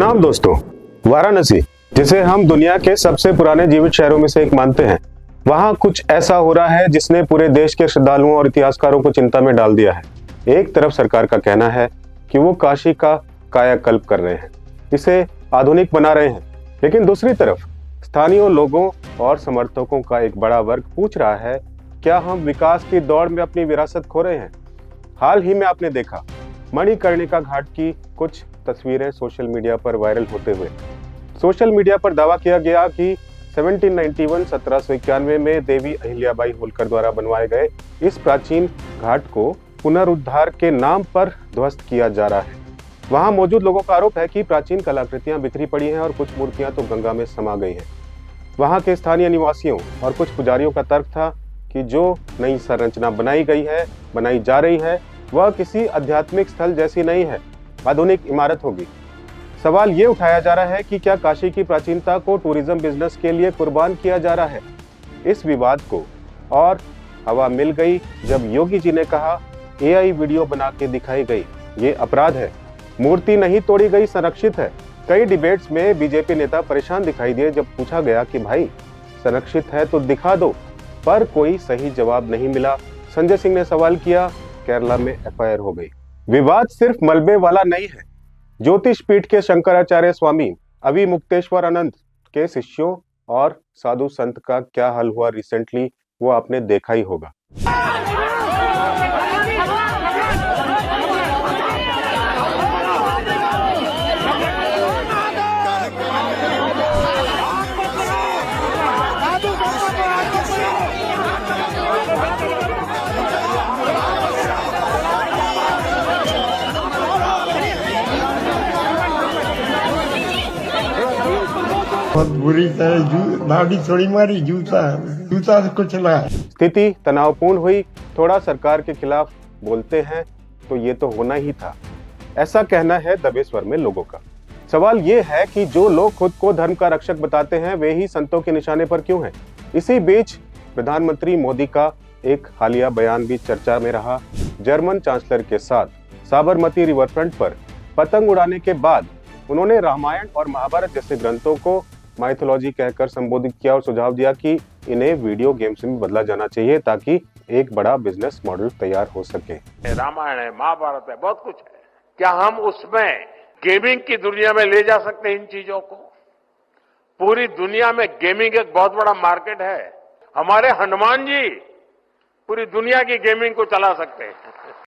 प्रणाम दोस्तों। वाराणसी, जिसे हम दुनिया के सबसे पुराने जीवित शहरों में से एक मानते हैं, वहां कुछ ऐसा हो रहा है जिसने पूरे देश के श्रद्धालुओं और इतिहासकारों को चिंता में डाल दिया है। एक तरफ सरकार का कहना है कि वो काशी का कायाकल्प कर रहे हैं, इसे आधुनिक बना रहे हैं, लेकिन दूसरी तरफ स्थानीय लोगों और समर्थकों का एक बड़ा वर्ग पूछ रहा है, क्या हम विकास की दौड़ में अपनी विरासत खो रहे हैं? हाल ही में आपने देखा मणिकर्णिका घाट की कुछ तस्वीरें सोशल मीडिया पर वायरल होते हुए। सोशल मीडिया पर दावा किया गया कि 1791 में देवी अहिल्याबाई होलकर द्वारा बनवाए गए इस प्राचीन घाट को पुनरुद्धार के नाम पर ध्वस्त किया जा रहा है। वहां मौजूद लोगों का आरोप है कि प्राचीन कलाकृतियां बिखरी पड़ी हैं और कुछ मूर्तियां तो गंगा में समा गई हैं। वहां के स्थानीय निवासियों और कुछ पुजारियों का तर्क था कि जो नई संरचना बनाई जा रही है वह किसी आध्यात्मिक स्थल जैसी नहीं है, आधुनिक इमारत होगी। सवाल ये उठाया जा रहा है कि क्या काशी की प्राचीनता को टूरिज्म बिजनेस के लिए कुर्बान किया जा रहा है? इस विवाद को और हवा मिल गई जब योगी जी ने कहा एआई वीडियो बना के दिखाई गई, ये अपराध है, मूर्ति नहीं तोड़ी गई, संरक्षित है। कई डिबेट्स में बीजेपी नेता परेशान दिखाई दिए जब पूछा गया कि भाई संरक्षित है तो दिखा दो, पर कोई सही जवाब नहीं मिला। संजय सिंह ने सवाल किया, केरला में एफआईआर हो गई। विवाद सिर्फ मलबे वाला नहीं है। ज्योतिष पीठ के शंकराचार्य स्वामी अविमुक्तेश्वर आनंद के शिष्यों और साधु संत का क्या हाल हुआ रिसेंटली, वो आपने देखा ही होगा। बहुत बुरी तरह नाड़ी थोड़ी मारी, जूता से कुछ ना। स्थिति तनावपूर्ण हुई। थोड़ा सरकार के खिलाफ बोलते हैं तो ये तो होना ही था, ऐसा कहना है दबे स्वर में लोगों का। सवाल ये है कि जो लोग खुद को धर्म का रक्षक बताते हैं वे ही संतों के निशाने पर क्यों हैं? इसी बीच प्रधानमंत्री मोदी का एक हालिया बयान भी चर्चा में रहा। जर्मन चांसलर के साथ साबरमती रिवर फ्रंट पर पतंग उड़ाने के बाद उन्होंने रामायण और महाभारत जैसे ग्रंथों को माइथोलॉजी कहकर संबोधित किया और सुझाव दिया कि इन्हें वीडियो गेम्स में बदला जाना चाहिए ताकि एक बड़ा बिजनेस मॉडल तैयार हो सके। रामायण है, महाभारत है, बहुत कुछ है। क्या हम उसमें गेमिंग की दुनिया में ले जा सकते हैं इन चीजों को? पूरी दुनिया में गेमिंग एक बहुत बड़ा मार्केट है। हमारे हनुमान जी पूरी दुनिया की गेमिंग को चला सकते हैं।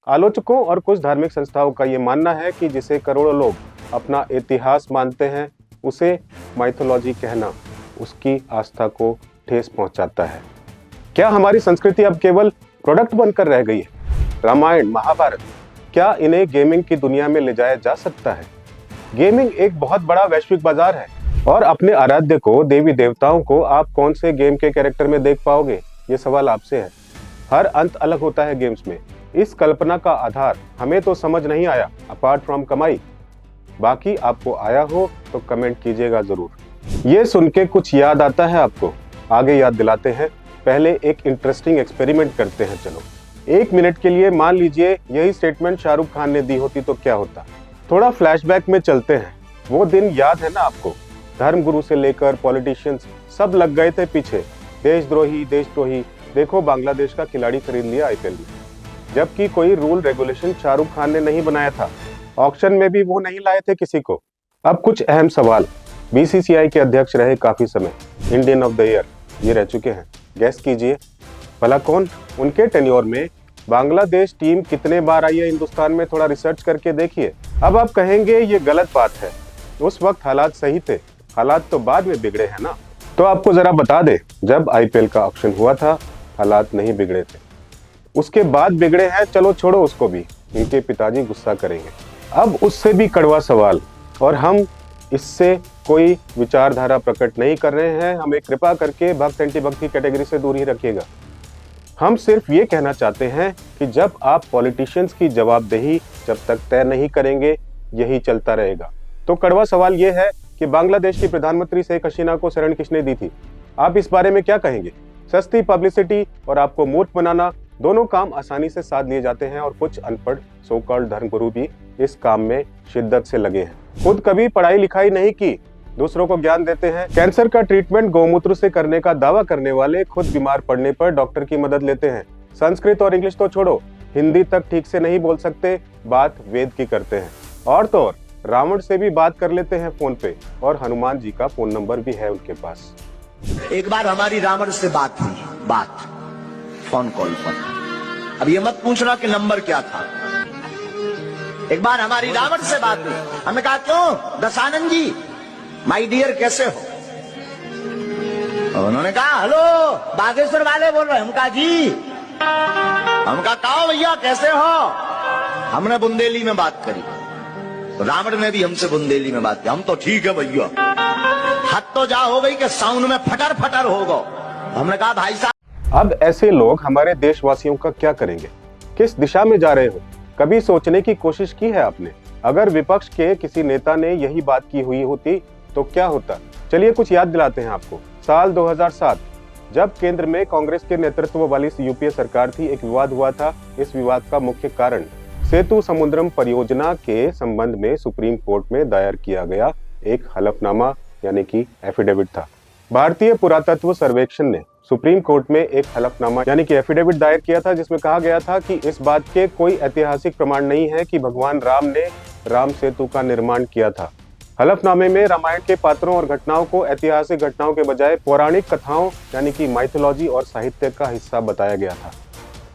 आलोचकों और कुछ धार्मिक संस्थाओं का ये मानना है कि जिसे करोड़ों लोग अपना इतिहास मानते हैं, उसे माइथोलॉजी कहना उसकी आस्था को ठेस पहुंचाता है। क्या हमारी संस्कृति अब केवल प्रोडक्ट बनकर रह गई है? रामायण, महाभारत, क्या इन्हें गेमिंग की दुनिया में ले जाया जा सकता है? गेमिंग एक बहुत बड़ा वैश्विक बाजार है और अपने आराध्य को, देवी देवताओं को आप कौन से गेम के कैरेक्टर में देख पाओगे? ये सवाल आपसे है। हर अंत अलग होता है गेम्स में। इस कल्पना का आधार हमें तो समझ नहीं आया, अपार्ट फ्रॉम कमाई। बाकी आपको आया हो तो कमेंट कीजिएगा जरूर। ये सुन के कुछ याद आता है आपको? आगे याद दिलाते हैं। पहले एक इंटरेस्टिंग एक्सपेरिमेंट करते हैं। चलो 1 मिनट के लिए मान लीजिए यही स्टेटमेंट शाहरुख खान ने दी होती तो क्या होता? थोड़ा फ्लैशबैक में चलते हैं। वो दिन याद है ना आपको? धर्मगुरु से लेकर पॉलिटिशियंस सब लग गए थे पीछे। देशद्रोही, देखो बांग्लादेश का खिलाड़ी खरीद लिया आईपीएल में, जबकि कोई रूल रेगुलेशन शाहरुख खान ने नहीं बनाया था। ऑक्शन में भी वो नहीं लाए थे किसी को। अब कुछ अहम सवाल। बीसीसीआई के अध्यक्ष रहे काफी समय, इंडियन ऑफ द ईयर ये रह चुके हैं। गेस कीजिए भला कौन? उनके टेन्योर में बांग्लादेश टीम कितने बार आई है हिंदुस्तान में? थोड़ा रिसर्च करके देखिए। अब आप कहेंगे ये गलत बात है, उस वक्त हालात सही थे, हालात तो बाद में बिगड़े हैं ना। तो आपको जरा बता दे, जब आईपीएल का ऑक्शन हुआ था हालात नहीं बिगड़े थे, उसके बाद बिगड़े हैं। चलो छोड़ो उसको भी, इनके पिताजी गुस्सा करेंगे। अब उससे भी कड़वा सवाल, और हम इससे कोई विचारधारा प्रकट नहीं कर रहे हैं, हमें कृपा करके भक्त एंटी भक्त की कैटेगरी से दूर ही रखिएगा। हम सिर्फ ये कहना चाहते हैं कि जब आप पॉलिटिशियंस की जवाबदेही जब तक तय नहीं करेंगे, यही चलता रहेगा। तो कड़वा सवाल ये है कि बांग्लादेश की प्रधानमंत्री शेख हसीना को शरण किसने दी थी? आप इस बारे में क्या कहेंगे? सस्ती पब्लिसिटी और आपको मूर्ख बनाना दोनों काम आसानी से साध लिए जाते हैं और कुछ अनपढ़ सो कॉल्ड धर्मगुरु भी इस काम में शिद्दत से लगे हैं। खुद कभी पढ़ाई लिखाई नहीं की, दूसरों को ज्ञान देते हैं। कैंसर का ट्रीटमेंट गौमूत्र से करने का दावा करने वाले खुद बीमार पड़ने पर डॉक्टर की मदद लेते हैं। संस्कृत और इंग्लिश तो छोड़ो, हिंदी तक ठीक से नहीं बोल सकते, बात वेद की करते हैं। और तो और रावण से भी बात कर लेते हैं फोन पे, और हनुमान जी का फोन नंबर भी है उनके पास। एक बार हमारी रावण से बात हुई, फोन कॉल पर। अब ये मत पूछना कि नंबर क्या था। एक बार हमारी रावण से बात हुई, हमने कहा क्यों दशानंद जी माय डियर कैसे हो? और उन्होंने कहा हेलो बागेश्वर वाले बोल रहे हैं। हम कहा जी, हम कहा भैया कैसे हो? हमने बुंदेली में बात करी, तो रावण ने भी हमसे बुंदेली में बात की। हम तो ठीक है भैया, हद तो जा हो गई कि साउंड में फटर फटर हो गो। हमने कहा भाई साहब, अब ऐसे लोग हमारे देशवासियों का क्या करेंगे? किस दिशा में जा रहे हो? कभी सोचने की कोशिश की है आपने? अगर विपक्ष के किसी नेता ने यही बात की हुई होती तो क्या होता? चलिए कुछ याद दिलाते हैं आपको। साल 2007 जब केंद्र में कांग्रेस के नेतृत्व वाली यूपीए सरकार थी, एक विवाद हुआ था। इस विवाद का मुख्य कारण सेतु समुद्रम परियोजना के संबंध में सुप्रीम कोर्ट में दायर किया गया एक हलफनामा यानी कि एफिडेविट था। भारतीय पुरातत्व सर्वेक्षण ने सुप्रीम कोर्ट में एक हलफनामा यानी कि एफिडेविट दायर किया था, जिसमें कहा गया था कि इस बात के कोई ऐतिहासिक प्रमाण नहीं है कि भगवान राम ने राम सेतु का निर्माण किया था। हलफनामे में रामायण के पात्रों और घटनाओं को ऐतिहासिक घटनाओं के बजाय पौराणिक कथाओं यानी कि माइथोलॉजी और साहित्य का हिस्सा बताया गया था।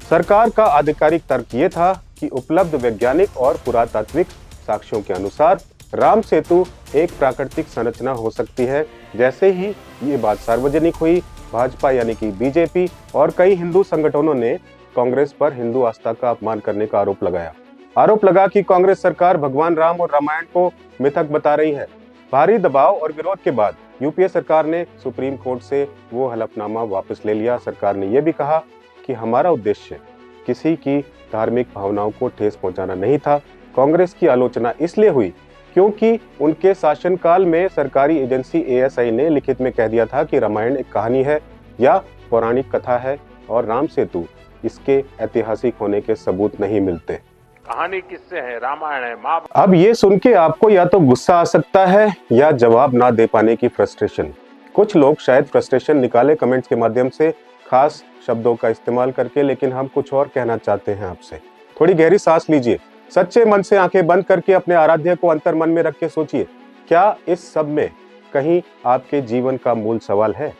सरकार का आधिकारिक तर्क ये था कि उपलब्ध वैज्ञानिक और पुरातात्विक साक्ष्यों के अनुसार राम सेतु एक प्राकृतिक संरचना हो सकती है। जैसे ही ये बात सार्वजनिक हुई, भाजपा यानी कि बीजेपी और कई हिंदू संगठनों ने कांग्रेस पर हिंदू आस्था का अपमान करने का आरोप लगाया। आरोप लगा कि कांग्रेस सरकार भगवान राम और रामायण को मिथक बता रही है। भारी दबाव और विरोध के बाद यूपीए सरकार ने सुप्रीम कोर्ट से वो हलफनामा वापस ले लिया। सरकार ने यह भी कहा कि हमारा उद्देश्य किसी की धार्मिक भावनाओं को ठेस पहुंचाना नहीं था। कांग्रेस की आलोचना इसलिए हुई क्योंकि उनके शासनकाल में सरकारी एजेंसी एएसआई ने लिखित में कह दिया था कि रामायण एक कहानी है या पौराणिक कथा है और राम सेतु इसके ऐतिहासिक होने के सबूत नहीं मिलते। कहानी किससे है? रामायण है, महाभारत। अब ये सुन के आपको या तो गुस्सा आ सकता है या जवाब ना दे पाने की फ्रस्ट्रेशन। कुछ लोग शायद फ्रस्ट्रेशन निकाले कमेंट्स के माध्यम से, खास शब्दों का इस्तेमाल करके, लेकिन हम कुछ और कहना चाहते हैं आपसे। थोड़ी गहरी सांस लीजिए, सच्चे मन से आंखें बंद करके अपने आराध्य को अंतर मन में रख के सोचिए, क्या इस सब में कहीं आपके जीवन का मूल सवाल है?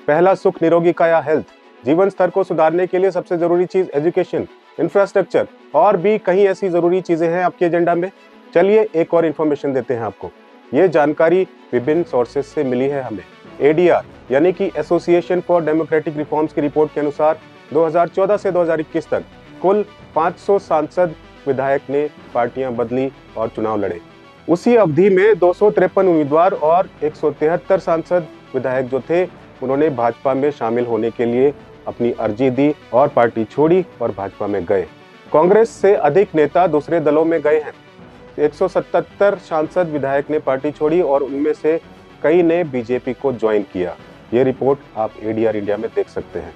पहला सुख निरोगी काया हेल्थ। जीवन स्तर को सुधारने के लिए सबसे जरूरी चीज एजुकेशन, इंफ्रास्ट्रक्चर, और भी कहीं ऐसी जरूरी चीजें हैं आपके एजेंडा में। चलिए एक और इन्फॉर्मेशन देते हैं आपको। ये जानकारी विभिन्न सोर्सेस से मिली है हमें। एडीआर यानी कि एसोसिएशन फॉर डेमोक्रेटिक रिफॉर्म्स की रिपोर्ट के अनुसार 2014 से 2021 तक कुल 500 सांसद विधायक ने पार्टियां बदली और चुनाव लड़े। उसी अवधि में 253 उम्मीदवार और 173 सांसद विधायक जो थे उन्होंने भाजपा में शामिल होने के लिए अपनी अर्जी दी और पार्टी छोड़ी और भाजपा में गए। कांग्रेस से अधिक नेता दूसरे दलों में गए हैं। 177 सांसद विधायक ने पार्टी छोड़ी और उनमें से कई ने बीजेपी को ज्वाइन किया। ये रिपोर्ट आप एडीआर इंडिया में देख सकते हैं।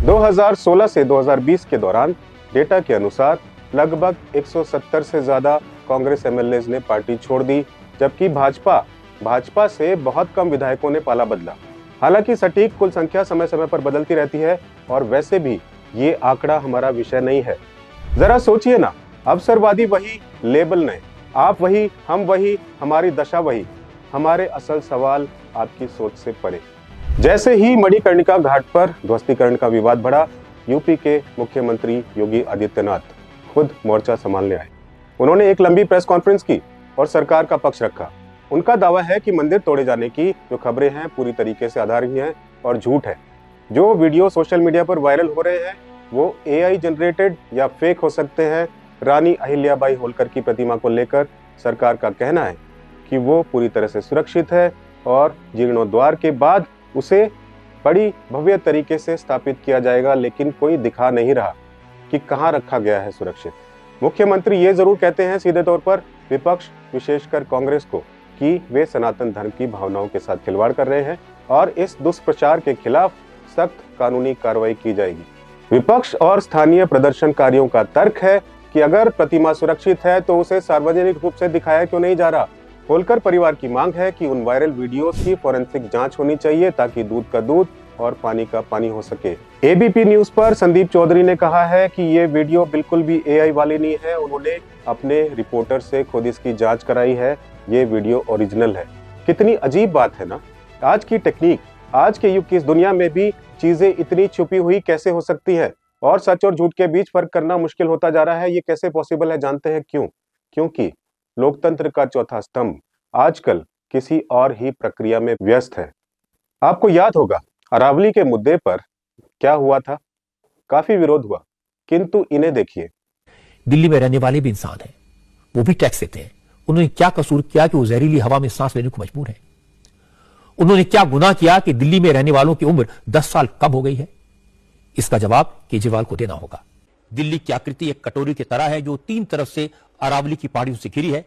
2016 से 2020 के दौरान डेटा के अनुसार लगभग 170 से ज्यादा कांग्रेस एमएलएज ने पार्टी छोड़ दी, जबकि भाजपा से बहुत कम विधायकों ने पाला बदला। हालांकि सटीक कुल संख्या समय समय पर बदलती रहती है और वैसे भी ये आंकड़ा हमारा विषय नहीं है। जरा सोचिए ना, अवसरवादी वही, लेबल नए, आप वही, हम वही, हमारी दशा वही। हमारे असल सवाल आपकी सोच से परे। जैसे ही मणिकर्णिका घाट पर ध्वस्तीकरण का विवाद बढ़ा, यूपी के मुख्यमंत्री योगी आदित्यनाथ खुद मोर्चा संभालने आए। उन्होंने एक लंबी प्रेस कॉन्फ्रेंस की और सरकार का पक्ष रखा। उनका दावा है कि मंदिर तोड़े जाने की जो खबरें हैं पूरी तरीके से आधारहीन हैं और झूठ है। जो वीडियो सोशल मीडिया पर वायरल हो रहे हैं वो एआई जनरेटेड या फेक हो सकते हैं। रानी अहिल्याबाई होलकर की प्रतिमा को लेकर सरकार का कहना है कि वो पूरी तरह से सुरक्षित है और जीर्णोद्वार के बाद उसे बड़ी भव्य तरीके से स्थापित किया जाएगा, लेकिन कोई दिखा नहीं रहा कि कहाँ रखा गया है सुरक्षित। मुख्यमंत्री ये जरूर कहते हैं सीधे तौर पर विपक्ष विशेषकर कांग्रेस को कि वे सनातन धर्म की भावनाओं के साथ खिलवाड़ कर रहे हैं और इस दुष्प्रचार के खिलाफ सख्त कानूनी कार्रवाई की जाएगी। विपक्ष और स्थानीय प्रदर्शनकारियों का तर्क है कि अगर प्रतिमा सुरक्षित है तो उसे सार्वजनिक रूप से दिखाया क्यों नहीं जा रहा। होलकर परिवार की मांग है कि उन वायरल वीडियोस की फोरेंसिक जांच होनी चाहिए ताकि दूध का दूध और पानी का पानी हो सके। एबीपी न्यूज पर संदीप चौधरी ने कहा है कि ये वीडियो बिल्कुल भी एआई वाली नहीं है। उन्होंने अपने रिपोर्टर से खुद इसकी जांच कराई है। ये वीडियो ओरिजिनल है। कितनी अजीब बात है ना। आज की टेक्निक, आज के युग की इस दुनिया में भी चीजें इतनी छुपी हुई कैसे हो सकती है और सच और झूठ के बीच फर्क करना मुश्किल होता जा रहा है। ये कैसे पॉसिबल है जानते हैं क्यों? क्योंकि लोकतंत्र का चौथा स्तंभ आजकल किसी और ही प्रक्रिया में व्यस्त है। आपको याद होगा अरावली के मुद्दे पर क्या हुआ था। काफी विरोध हुआ, किंतु इन्हें देखिए। दिल्ली में रहने वाले भी इंसान हैं, वो भी टैक्स देते हैं। उन्होंने क्या कसूर किया कि वो जहरीली हवा में सांस लेने को मजबूर है? उन्होंने क्या गुनाह किया कि दिल्ली में रहने वालों की उम्र 10 साल कम हो गई है? इसका जवाब केजरीवाल को देना होगा। दिल्ली की आकृति एक कटोरी की तरह है जो 3 तरफ से अरावली की पहाड़ियों से घिरी है।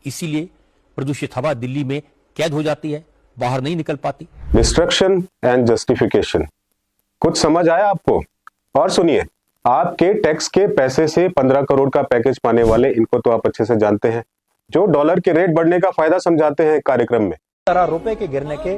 इसीलिए प्रदूषित हवा दिल्ली में कैद हो जाती है, बाहर नहीं निकल पाती। डिस्ट्रक्शन एंड जस्टिफिकेशन, कुछ समझ आया आपको? और सुनिए, आपके टैक्स के पैसे से 15 करोड़ का पैकेज पाने वाले इनको तो आप अच्छे से जानते हैं, जो डॉलर के रेट बढ़ने का फायदा समझाते हैं कार्यक्रम में। रुपए के गिरने के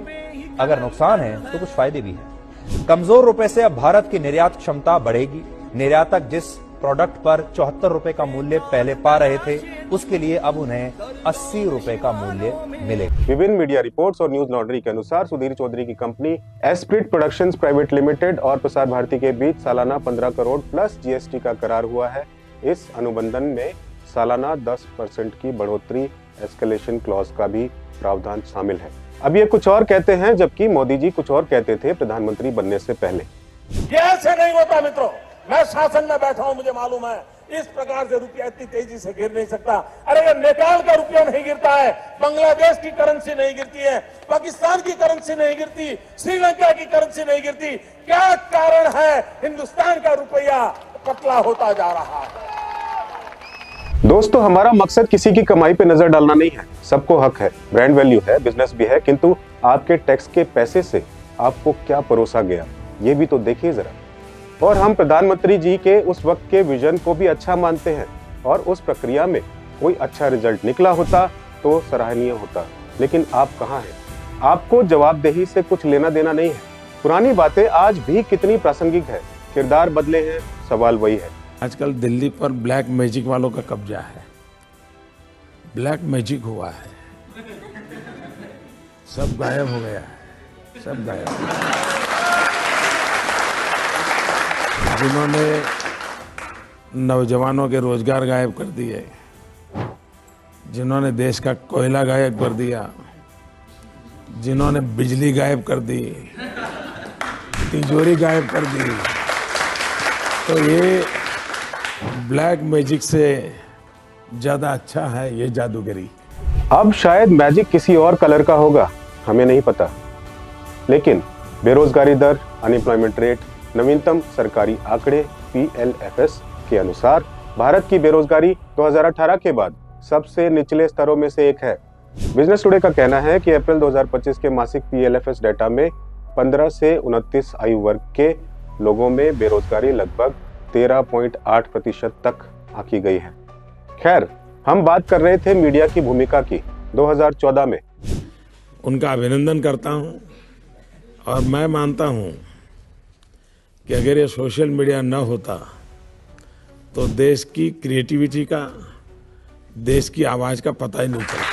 अगर नुकसान है तो कुछ फायदे भी हैं। कमजोर रुपए से अब भारत की निर्यात क्षमता बढ़ेगी। निर्यातक जिस प्रोडक्ट पर 74 रुपए का मूल्य पहले पा रहे थे, उसके लिए अब उन्हें 80 रुपए का मूल्य मिलेगा। विभिन्न मीडिया रिपोर्ट्स और न्यूज लॉन्ड्री के अनुसार सुधीर चौधरी की company Esprit productions private limited और प्रसार भारती के बीच सालाना 15 करोड़ प्लस जीएसटी का करार हुआ है। इस अनुबंधन में सालाना 10% की बढ़ोतरी एस्केलेशन क्लॉज का भी प्रावधान शामिल है। अब ये कुछ और कहते हैं, जबकि मोदी जी कुछ और कहते थे प्रधानमंत्री बनने से पहले। ये ऐसे नहीं होता मित्रों, मैं शासन में बैठा हूं, मुझे मालूम है इस प्रकार से रुपया इतनी तेजी से गिर नहीं सकता। अरे ये नेपाल का रुपया नहीं गिरता है, बांग्लादेश की करेंसी नहीं गिरती है, पाकिस्तान की करेंसी नहीं गिरती, श्रीलंका की करेंसी नहीं गिरती। क्या कारण है हिंदुस्तान का रुपया पतला होता जा रहा है? दोस्तों, हमारा मकसद किसी की कमाई पे नजर डालना नहीं है। सबको हक है, ब्रांड वैल्यू है, बिजनेस भी है, किंतु आपके टैक्स के पैसे से आपको क्या परोसा गया ये भी तो देखिए जरा। और हम प्रधानमंत्री जी के उस वक्त के विजन को भी अच्छा मानते हैं और उस प्रक्रिया में कोई अच्छा रिजल्ट निकला होता तो सराहनीय होता। लेकिन आप कहाँ हैं? आपको जवाबदेही से कुछ लेना देना नहीं है। पुरानी बातें आज भी कितनी प्रासंगिक है। किरदार बदले हैं, सवाल वही है। आजकल दिल्ली पर ब्लैक मैजिक वालों का कब्जा है। ब्लैक मैजिक हुआ है, सब गायब हो गया है, सब गायब हो गया। जिन्होंने नौजवानों के रोजगार गायब कर दिए, जिन्होंने देश का कोयला गायब कर दिया, जिन्होंने बिजली गायब कर दी, तिजोरी गायब कर दी, तो ये ब्लैक मैजिक से ज्यादा अच्छा है ये जादूगरी। अब शायद मैजिक किसी और कलर का होगा, हमें नहीं पता। लेकिन बेरोजगारी दर, अनएम्प्लॉयमेंट रेट, नवीनतम सरकारी आंकड़े पीएलएफएस के अनुसार भारत की बेरोजगारी 2018 के बाद सबसे निचले स्तरों में से एक है। बिजनेस टुडे का कहना है कि अप्रैल 2025 के मासिक पीएलएफएस डेटा में 15 से 29 आयु वर्ग के लोगों में बेरोजगारी लगभग 13.8% तक आंकी गई है। खैर, हम बात कर रहे थे मीडिया की भूमिका की 2014 में। उनका अभिनंदन करता हूं और मैं मानता हूं कि अगर ये सोशल मीडिया न होता तो देश की क्रिएटिविटी का, देश की आवाज का पता ही नहीं चलता।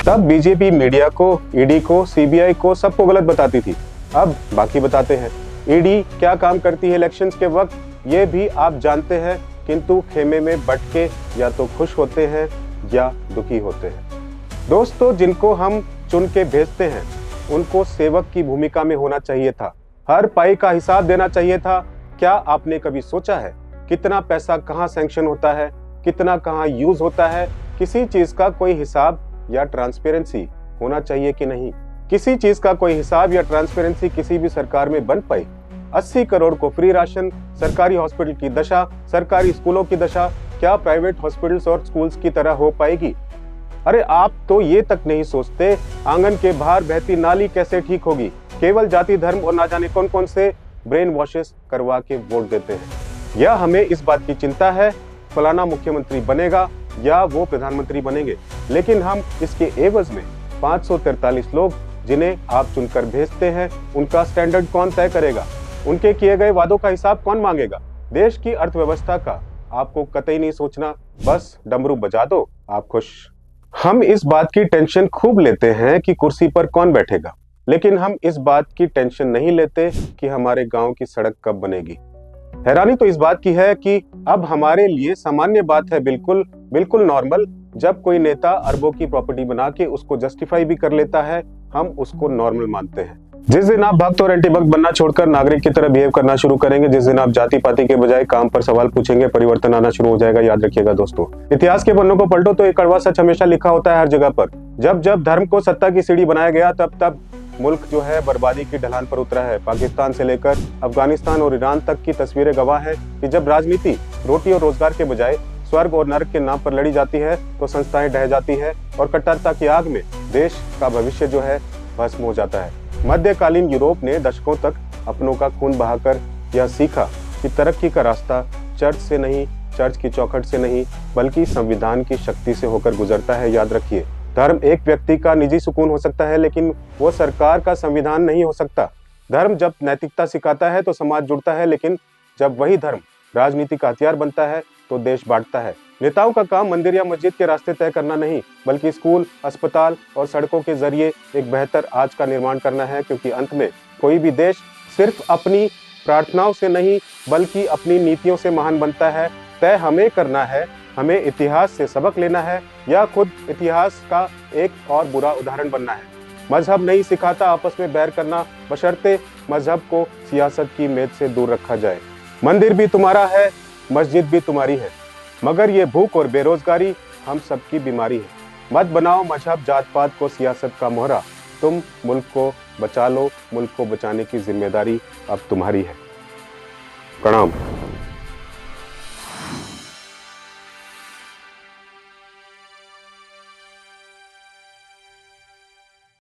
तब बीजेपी मीडिया को, ईडी को, सीबीआई को, सबको गलत बताती थी। अब बाकी बताते हैं। ईडी क्या काम करती है इलेक्शंस के वक्त, ये भी आप जानते हैं, किंतु खेमे में बट के या तो खुश होते हैं या दुखी होते हैं। दोस्तों, जिनको हम चुन के भेजते हैं उनको सेवक की भूमिका में होना चाहिए था। हर पाई का हिसाब देना चाहिए था। क्या आपने कभी सोचा है कितना पैसा कहाँ सैंक्शन होता है, कितना कहाँ यूज होता है? किसी चीज का कोई हिसाब या ट्रांसपेरेंसी होना चाहिए कि नहीं? किसी चीज का कोई हिसाब या ट्रांसपेरेंसी किसी भी सरकार में बन पाई? 80 करोड़ को फ्री राशन, सरकारी हॉस्पिटल की दशा, सरकारी स्कूलों की दशा, क्या प्राइवेट हॉस्पिटल्स और स्कूल्स की तरह हो पाएगी? अरे आप तो ये तक नहीं सोचते आंगन के बाहर बहती नाली कैसे ठीक होगी। केवल जाति, धर्म और ना जाने कौन कौन से ब्रेन वॉशेस करवा के वोट देते हैं। या हमें इस बात की चिंता है फलाना मुख्यमंत्री बनेगा या वो प्रधानमंत्री बनेंगे, लेकिन हम इसके एवज में 543 लोग जिन्हें आप चुनकर भेजते हैं, उनका स्टैंडर्ड कौन तय करेगा? उनके किए गए वादों का हिसाब कौन मांगेगा? देश की अर्थव्यवस्था का आपको कतई नहीं सोचना, बस डमरू बजा दो, आप खुश। हम इस बात की टेंशन खूब लेते हैं कि कुर्सी पर कौन बैठेगा, लेकिन हम इस बात की टेंशन नहीं लेते कि हमारे गांव की सड़क कब बनेगी। हैरानी तो इस बात की है कि अब हमारे लिए सामान्य बात है, बिल्कुल नॉर्मल, जब कोई नेता अरबों की प्रॉपर्टी बना के उसको जस्टिफाई भी कर लेता है, हम उसको नॉर्मल मानते हैं। जिस दिन आप भक्त और एंटी भक्त बनना छोड़कर नागरिक की तरह बिहेव करना शुरू करेंगे, जिस दिन आप जाति पाति के बजाय काम पर सवाल पूछेंगे, परिवर्तन आना शुरू हो जाएगा। याद रखिएगा दोस्तों, इतिहास के पन्नों को पलटो तो एक कड़वा सच हमेशा लिखा होता है हर जगह पर। जब जब धर्म को सत्ता की सीढ़ी बनाया गया, तब तब मुल्क जो है बर्बादी की ढलान पर उतरा है। पाकिस्तान से लेकर अफगानिस्तान और ईरान तक की तस्वीरें गवाह है कि जब राजनीति रोटी और रोजगार के बजाय स्वर्ग और नरक के नाम पर लड़ी जाती है, तो संस्थाएं ढह जाती है और कट्टरता की आग में देश का भविष्य जो है भस्म हो जाता है। मध्यकालीन यूरोप ने दशकों तक अपनों का खून बहाकर यह सीखा कि तरक्की का रास्ता चर्च से नहीं, चर्च की चौखट से नहीं, बल्कि संविधान की शक्ति से होकर गुजरता है। याद रखिए, धर्म एक व्यक्ति का निजी सुकून हो सकता है, लेकिन वो सरकार का संविधान नहीं हो सकता। धर्म जब नैतिकता सिखाता है तो समाज जुड़ता है, लेकिन जब वही धर्म राजनीति का हथियार बनता है तो देश बांटता है। नेताओं का काम मंदिर या मस्जिद के रास्ते तय करना नहीं, बल्कि स्कूल, अस्पताल और सड़कों के जरिए एक बेहतर आज का निर्माण करना है, क्योंकि अंत में कोई भी देश सिर्फ अपनी प्रार्थनाओं से नहीं, बल्कि अपनी नीतियों से महान बनता है। तय हमें करना है, हमें इतिहास से सबक लेना है या खुद इतिहास का एक और बुरा उदाहरण बनना है। मजहब नहीं सिखाता आपस में बैर करना, बशर्ते मजहब को सियासत की मेज से दूर रखा जाए। मंदिर भी तुम्हारा है, मस्जिद भी तुम्हारी है, मगर ये भूख और बेरोजगारी हम सबकी बीमारी है। मत बनाओ मजहब जात पात को सियासत का मोहरा। तुम मुल्क को बचा लो, मुल्क को बचाने की जिम्मेदारी अब तुम्हारी है। प्रणाम।